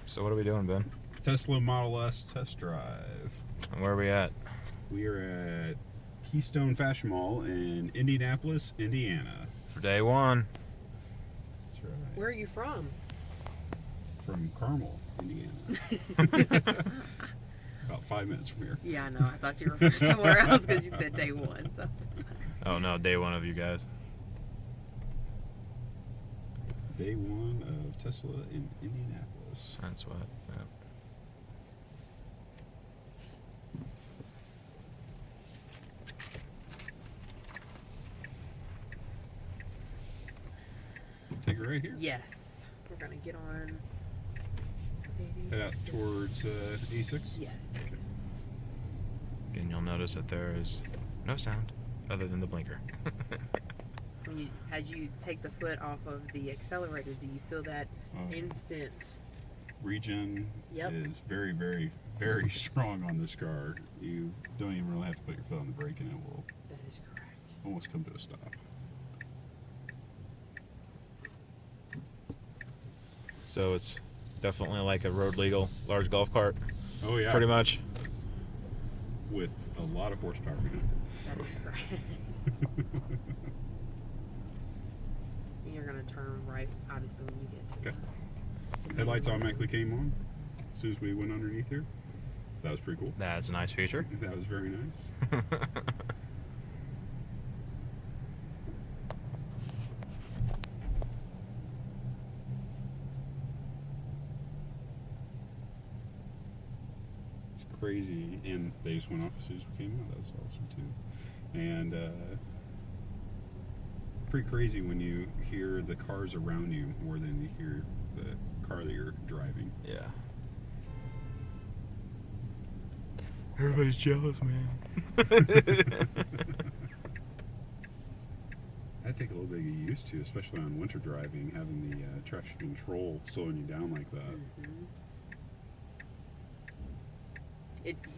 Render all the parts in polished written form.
So what are we doing, Ben? Tesla Model S test drive. And where are we at? We are at Keystone Fashion Mall in Indianapolis, Indiana. For day one. That's right. Where are you from? From Carmel, Indiana. About 5 minutes from here. Yeah, I know. I thought you were from somewhere else because you said day one. So. Oh no, day one of you guys. Day one of Tesla in Indianapolis. That's what. Yeah. Take it right here. Yes. We're going to get on. Head out towards A6. Yes. And you'll notice that there is no sound other than the blinker. As you take the foot off of the accelerator, do you feel that instant Regen Yep. is very, very, very strong on this car. You don't even really have to put your foot on the brake and it will That is correct. almost come to a stop. So it's definitely like a road legal large golf cart. Oh yeah. Pretty much. With a lot of horsepower behind That is correct. it. You're going to turn right, obviously, when you get to Okay. Headlights automatically came on as soon as we went underneath here. That was pretty cool. That's a nice feature. That was very nice. It's crazy, and they just went off as soon as we came out. That was awesome too. And pretty crazy when you hear the cars around you more than you hear the car that you're driving. Yeah. Everybody's jealous, man. That'd take a little bit of getting used to, especially on winter driving, having the traction control slowing you down like that. Mm-hmm.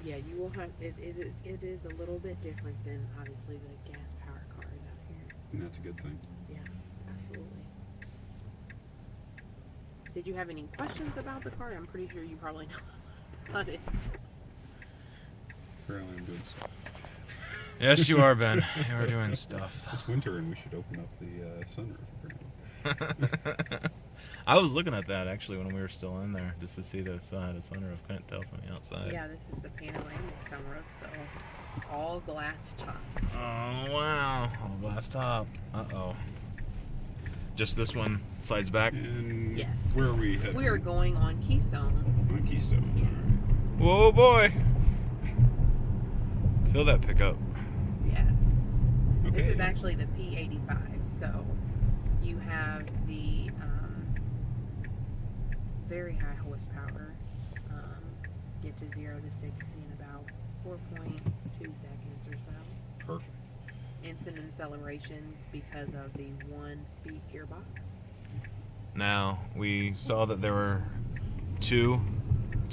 You will have, it is a little bit different than, obviously, the gas-powered cars out here. And that's a good thing. Yeah, absolutely. Did you have any questions about the car? I'm pretty sure you probably know about it. Apparently I'm doing stuff. Yes, you are, Ben. You are doing stuff. It's winter and we should open up the sunroof, apparently. I was looking at that actually when we were still in there, just to see the side of the sunroof. Couldn't tell from the outside. Yeah, this is the panoramic sunroof, so all glass top. Oh wow! Oh, glass top. Uh-oh. Just this one slides back. And Yes. where are we heading? We are going on Keystone. On Keystone. Yes. Whoa, boy! Feel that pickup. Yes. Okay. This is actually the P85, so you have the very high horsepower. Get to 0 to 60 in about 4.2 seconds or so. Perfect. Instant acceleration because of the 1-speed gearbox. Now we saw that there were two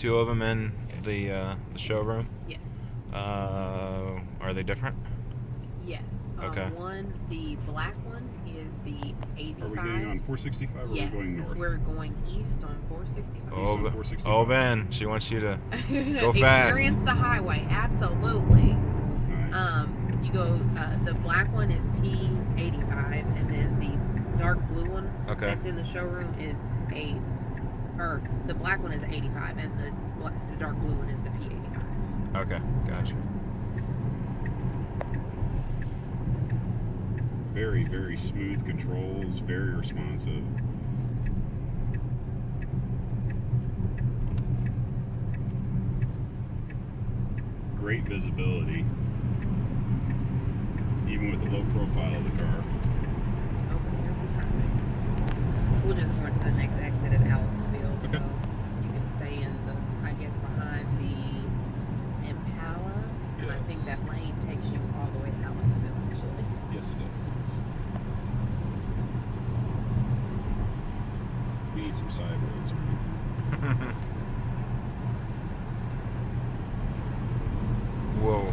of them in the showroom. Yes. Are they different? Yes. Okay. The black one is the 85. Are we going on 465 or Yes, are we going north? we're going east on 465. Oh, on 465. oh, Ben, she wants you to go fast. Experience the highway, absolutely. Nice. You go. The black one is P85, and then the dark blue one that's in the showroom is the black one is 85, and the dark blue one is the P85. Okay, gotcha. Very, very smooth controls, very responsive. Great visibility, even with the low profile of the car. Oh, here's the traffic. We'll just go into the next exit at Allisonville, Okay. so you can stay in behind the Impala, and I think that lane takes you all the way to Allisonville, actually. Yes, it does. We need some side roads, right? Whoa.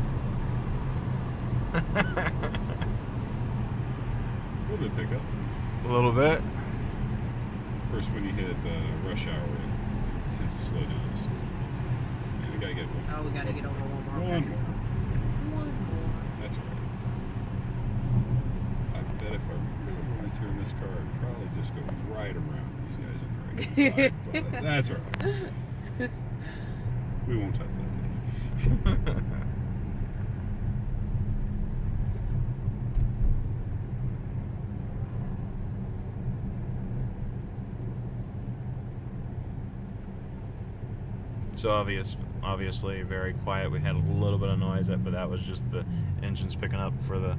A little bit pickup. A little bit. Of course, when you hit rush hour, it tends to slow down just a little bit. Yeah, we gotta get one. Oh, we gotta get over one more. One more. One more. That's all right. I bet if I really wanted to in this car, I'd probably just go right around these guys on the right side. But that's all right. We won't test that today. So obviously very quiet. We had a little bit of noise, but that was just the engines picking up for the...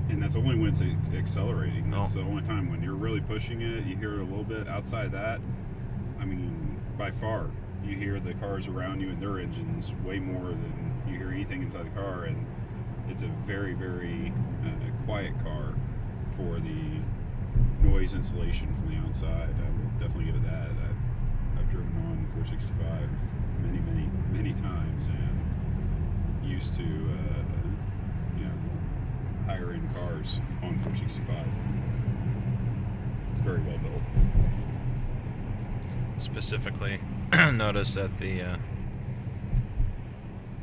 And that's only when it's accelerating. That's the only time when you're really pushing it. You hear it a little bit. Outside that, I mean, by far, you hear the cars around you and their engines way more than you hear anything inside the car. And it's a very, very quiet car for the noise insulation from the outside. I would definitely give it that. I've driven on 465 many times and used to higher end cars on 465. It's very well built. Specifically, notice that the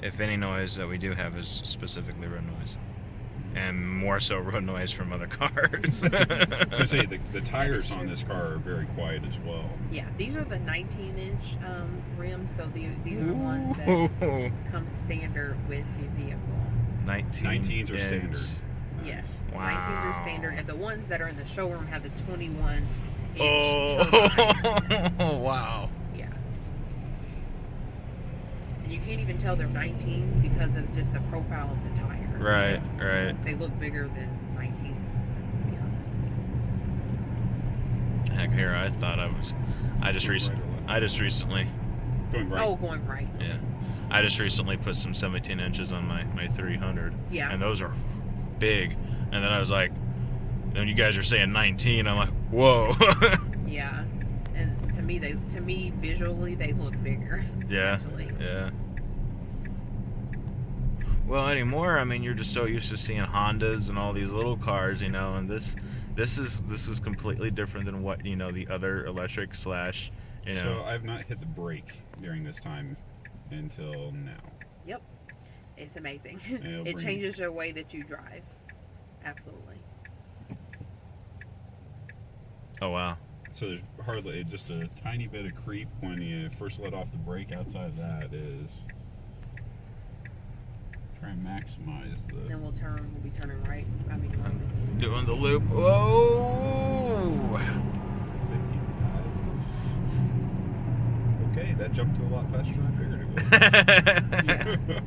if any noise that we do have is specifically road noise, and more so road noise from other cars. I was gonna say the tires on this car are very quiet as well. Yeah, these are the 19-inch rims, so these are the ones that come standard with the vehicle. 19s are standard. Yes, Wow. 19s are standard, and the ones that are in the showroom have the 21-inch Oh, turbines. wow. Yeah. And you can't even tell they're 19s because of just the profile of the tire. Right, right. They look bigger than 19s, to be honest. Heck, here I thought I just recently. Going right. Oh, going right. Yeah. I just recently put some 17 inches on my 300. Yeah. And those are big. And then I was like, then you guys are saying 19. I'm like, whoa. Yeah. And to me visually they look bigger. Yeah. Actually. Yeah. Well, anymore, I mean, you're just so used to seeing Hondas and all these little cars, and this is completely different than what, the other electric / So I've not hit the brake during this time until now. Yep. It's amazing. It'll It bring- changes the way that you drive. Absolutely. Oh, wow. So there's hardly just a tiny bit of creep when you first let off the brake. Outside of that is try and maximize the. Then we'll be turning right. I mean, Doing the loop. Whoa! 55. Okay, that jumped a lot faster than I figured it would.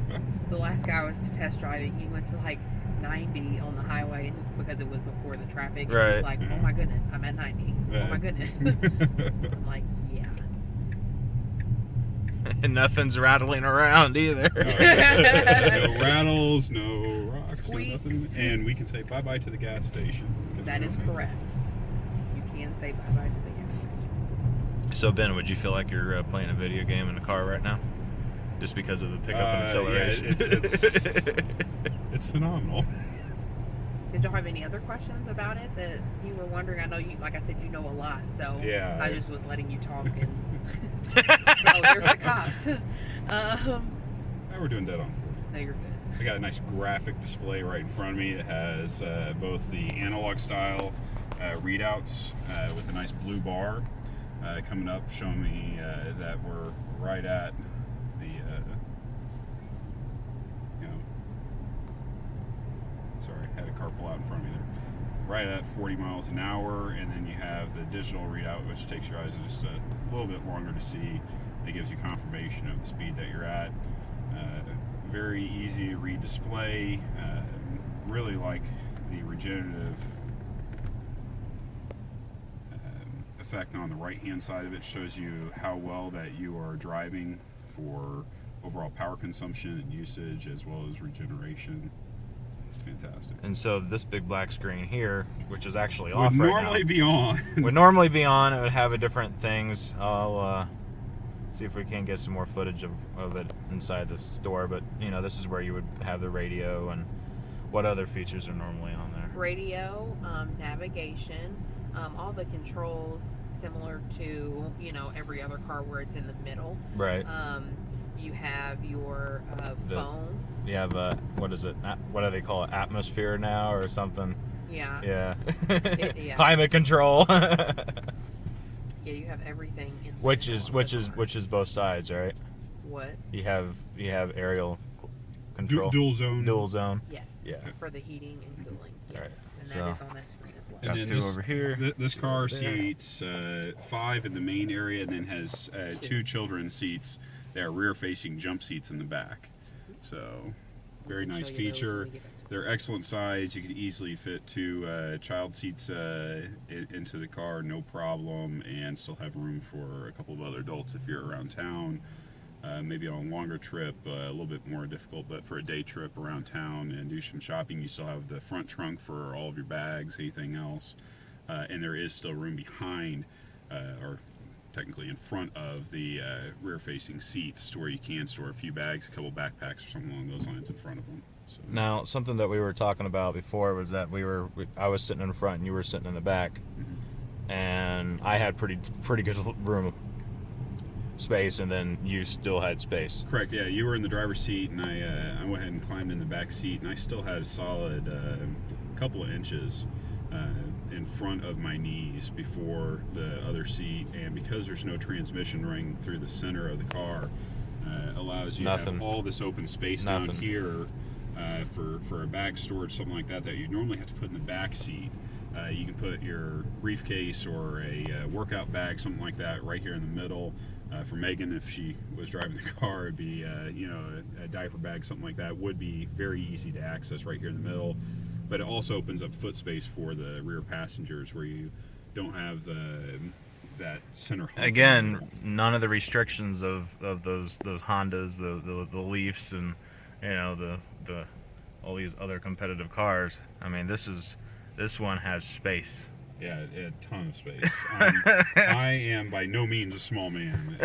the last guy I was test driving, he went to like 90 on the highway because it was before the traffic. And Right. he was like, oh my goodness, I'm at 90. Oh my goodness. I'm like, yeah. And nothing's rattling around either. No rattles, no rocks, Squeaks. no nothing. And we can say bye-bye to the gas station. That is correct. You can say bye-bye to the gas station. So, Ben, would you feel like you're playing a video game in the car right now? Just because of the pickup and acceleration? Yeah, it's phenomenal. Did y'all have any other questions about it that you were wondering? I know you, like I said, you know a lot, so Yeah, I just was letting you talk and oh, there's the cops. Now we're doing dead on 40. No, you're good. I got a nice graphic display right in front of me that has both the analog style readouts with a nice blue bar coming up showing me that we're right at the sorry, I had a car pull out in front of me there. Right at 40 miles an hour, and then you have the digital readout, which takes your eyes just a little bit longer to see. It gives you confirmation of the speed that you're at. Very easy to read display. Really like the regenerative effect on the right hand side of it. Shows you how well that you are driving for overall power consumption and usage, as well as regeneration. It's fantastic. And so this big black screen here, which is actually Would off right normally now, be on. would normally be on. It would have a different things. I'll see if we can get some more footage of it inside the store. But this is where you would have the radio and what other features are normally on there. Radio, navigation, all the controls similar to, you know, every other car where it's in the middle. Right. You have your phone. You have what is it? What do they call it? Atmosphere now or something? Yeah. Yeah. Yeah. Climate control. Yeah, you have everything in. Which is both sides, right? What? You have aerial control. Dual zone. Dual zone. Yes. Yeah. For the heating and cooling. Yes. Right. And So- that is on that screen as well. And Got then two this, over here. This two car over there. seats 5 in the main area, and then has 2 children's seats. They are rear-facing jump seats in the back. So, very I'll nice show you those when feature. we get back to They're excellent size. You could easily fit 2 child seats into the car, no problem, and still have room for a couple of other adults if you're around town. Maybe on a longer trip, a little bit more difficult, but for a day trip around town and do some shopping, you still have the front trunk for all of your bags, anything else. And there is still room behind, or technically in front of the rear-facing seats to where you can store a few bags, a couple backpacks or something along those lines in front of them. So. Now, something that we were talking about before was that I was sitting in front and you were sitting in the back, and I had pretty good room space, and then you still had space. Correct. Yeah, you were in the driver's seat, and I went ahead and climbed in the back seat, and I still had a solid couple of inches in front of my knees before the other seat, and because there's no transmission ring through the center of the car, allows you to have all this open space down here for a bag storage, something like that you normally have to put in the back seat. You can put your briefcase or a workout bag, something like that, right here in the middle. For Megan, if she was driving the car, it'd be a diaper bag, something like that. Would be very easy to access right here in the middle. But it also opens up foot space for the rear passengers, where you don't have that center hump. Again, none of the restrictions of those Hondas, the Leafs, and the all these other competitive cars. I mean, this one has space. Yeah, a ton of space. I am by no means a small man.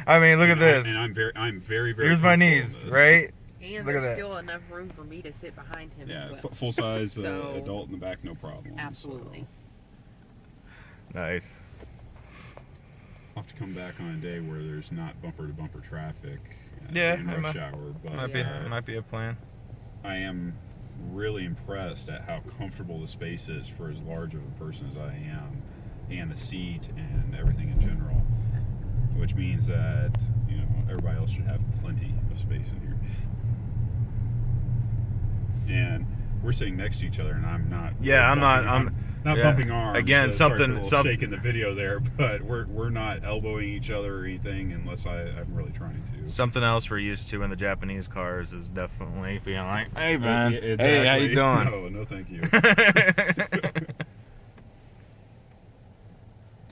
I mean, look at this. I'm very. Here's my knees, right? And Look at there's that. still enough room for me to sit behind him Yeah, as well. full size So- adult in the back, no problem. Absolutely. So. Nice. I'll have to come back on a day where there's not bumper to bumper traffic Yeah, in rush hour, but Might be a plan. I am really impressed at how comfortable the space is for as large of a person as I am, and the seat and everything in general, which means that everybody else should have plenty of space in here. And we're sitting next to each other, and I'm not. Yeah, I'm not yeah. bumping arms. Again, sorry for something- a little shake in the video there, but we're not elbowing each other or anything unless I'm really trying to. Something else we're used to in the Japanese cars is definitely being like, "Hey man, Yeah, exactly. hey, how you doing?" No, thank you.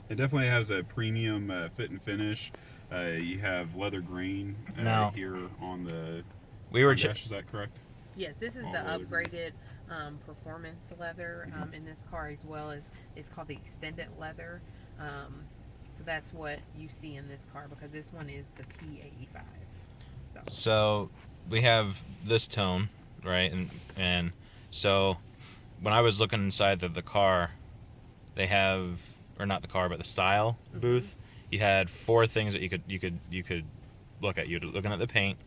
It definitely has a premium fit and finish. You have leather grain Now- here on the We were dash. Is that correct? Yes, this is All the leather. upgraded performance leather in this car, as well as it's called the extended leather. So that's what you see in this car, because this one is the P85. So we have this tone, right? And so when I was looking inside the car, they have, or not the car, but the style booth. You had 4 things that you could look at. You're looking at the paint.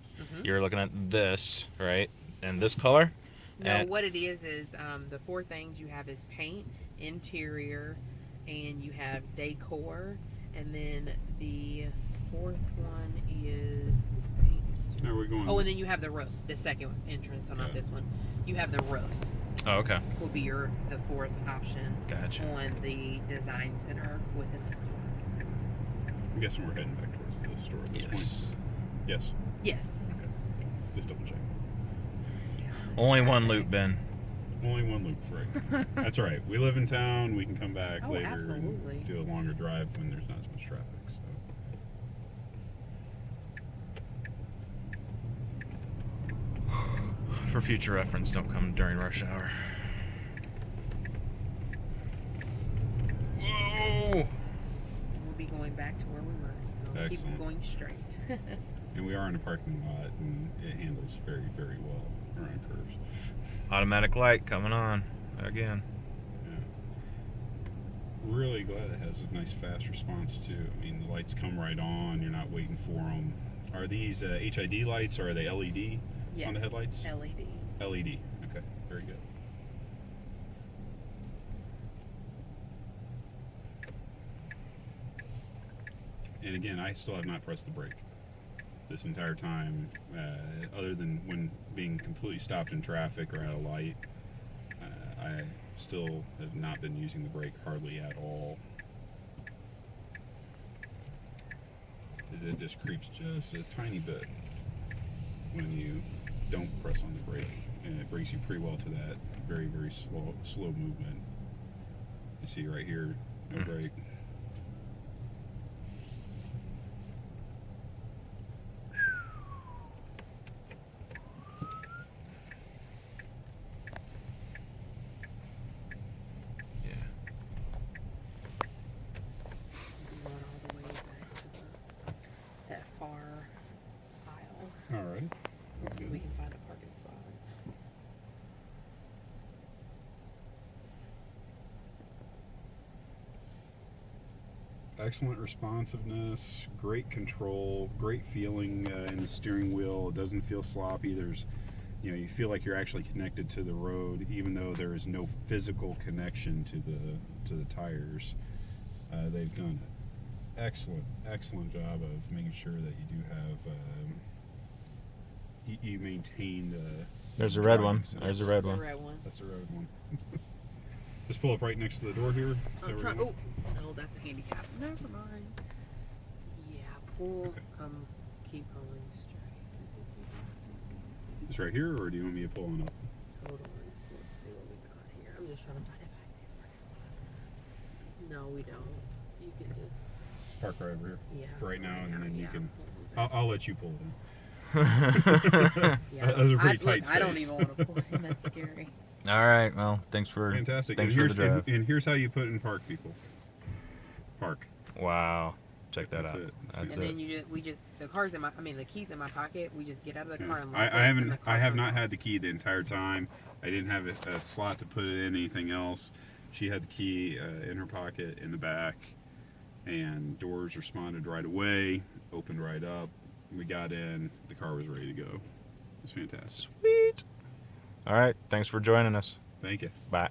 You're looking at this, right? And this color. No, and what it is the 4 things you have is paint, interior, and you have decor, and then the 4th one is paint. Are we going? Oh, and then you have the roof, the second entrance, so not Okay. this one. You have the roof. Oh, okay. Will be the 4th option Gotcha. on the design center within the store. I'm guessing we're heading back towards the store at this point. Yes. Yes. Okay. Just double check. Only one loop, Ben. Only one loop, Frank. That's all right. We live in town. We can come back Oh, later absolutely. and do a longer drive when there's not as much traffic. So. For future reference, don't come during rush hour. Whoa! We'll be going back to where we were, so keep Excellent. going straight. And we are in a parking lot, and it handles very, very well around curves. Automatic light coming on again. Yeah. really glad it has a nice fast response too. I mean, the lights come right on. You're not waiting for them. Are these HID lights or are they LED on the headlights? LED. LED. Okay, very good. And again, I still have not pressed the brake this entire time, other than when being completely stopped in traffic or at a light. I still have not been using the brake hardly at all. It just creeps just a tiny bit when you don't press on the brake, and it brings you pretty well to that very, very slow movement. You see right here, no brake. All right. We can find a parking spot. Excellent responsiveness, great control, great feeling in the steering wheel. It doesn't feel sloppy. There's, you feel like you're actually connected to the road, even though there is no physical connection to the tires. They've done an excellent job of making sure that you do have. You maintain the. There's a red one. There's a red one. That's the red one. Just pull up right next to the door here. Oh, no, that's a handicap. Never mind. Yeah, pull. Okay. Keep going straight. Just right here, or do you want me to pull on up? Hold on. Let's see what we got here. I'm just trying to find if I see a parking spot. No, we don't. You can just park right over here. Yeah. For right now, and then you can. I'll let you pull it in. Yeah. That was a pretty tight space. I don't even want to pull in. That's scary. All right. Well, thanks for fantastic. Thanks for the drive. And here's how you put in park, people. Park. Wow. Check that out. That's and it. then the car's in the keys in my pocket. We just get out of the car and lock I have not had the key the entire time. I didn't have a slot to put it in anything else. She had the key in her pocket in the back, and doors responded right away. Opened right up. We got in. The car was ready to go. It's fantastic. Sweet. All right. Thanks for joining us. Thank you. Bye.